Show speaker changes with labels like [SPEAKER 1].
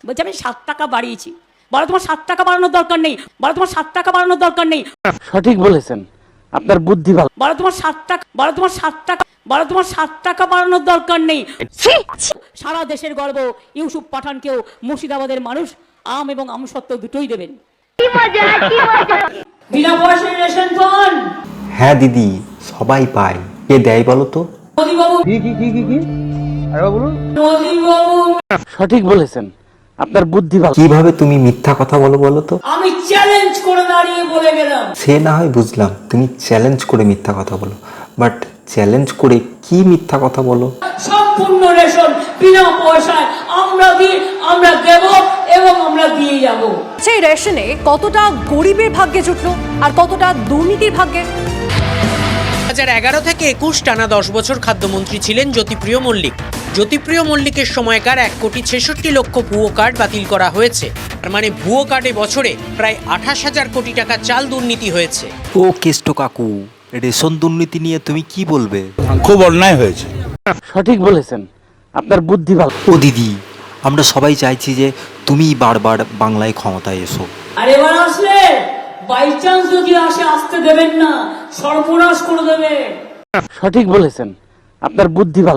[SPEAKER 1] বলছে আমি 7 টাকা বাড়িয়েছি। বলো তোমার 7 টাকা বাড়ানোর দরকার নেই, বলো তোমার 7 টাকা বাড়ানোর দরকার নেই।
[SPEAKER 2] সঠিক বলেছেন, আপনার বুদ্ধি ভালো।
[SPEAKER 1] বলো তোমার 7 টাকা, বলো তোমার 7 টাকা, বলো তোমার 7 টাকা বাড়ানোর দরকার নেই। সারা দেশের গর্ব ইউসুফ পাঠানকেও মুর্শিদাবাদের মানুষ আম এবং আমসত্ত্ব দুটোই দেবেন। বিনা পয়সায় রেশন পান।
[SPEAKER 3] হ্যাঁ দিদি, সবাই পায়। কে দেয় বলো তো?
[SPEAKER 1] মোদিবাবু, মোদিবাবু,
[SPEAKER 2] সঠিক বলেছেন, আপনার বুদ্ধি ভালো।
[SPEAKER 3] কিভাবে তুমি মিথ্যা কথা বলো বলো তো?
[SPEAKER 1] আমি চ্যালেঞ্জ করে দাঁড়িয়ে বলে গেলাম।
[SPEAKER 3] সে না হয় বুঝলাম, তুমি চ্যালেঞ্জ করে মিথ্যা কথা বলো, বাট চ্যালেঞ্জ করে কি মিথ্যা কথা বলো?
[SPEAKER 1] সম্পূর্ণ রেশন বিনা পয়সায় আমরা দেব এবং আমরা দিয়ে যাব।
[SPEAKER 4] সেই রেশনে কতটা গরিবের ভাগ্যে জুটলো আর কতটা দুর্নীতির ভাগ্যে?
[SPEAKER 5] 2011 থেকে 21 টানা 10 বছর খাদ্যমন্ত্রী ছিলেন জ্যোতিপ্রিয় মল্লিক। জ্যোতিপ্রিয় মল্লিকের সময়কার 1,66,00,000 ভুয়ো কার্ড বাতিল করা হয়েছে। তার মানে ভুয়ো কার্ডে বছরে প্রায় 28,000 কোটি টাকা চাল দুর্নীতি হয়েছে।
[SPEAKER 6] ও কেষ্ট কাকু, রেশন দুর্নীতি নিয়ে তুমি কি বলবে?
[SPEAKER 7] খুব অন্যায় হয়েছে।
[SPEAKER 2] সঠিক বলেছেন, আপনার বুদ্ধি ভালো।
[SPEAKER 6] ও দিদি, আমরা সবাই চাইছি যে তুমি বারবার বাংলায় ক্ষমতায় এসো।
[SPEAKER 1] আর এবার আসলে বাই চান্স যদি আসতে দেবেন না, সর্বনাশ করে দেবে।
[SPEAKER 2] সঠিক বলেছেন, আপনার বুদ্ধি ভালো।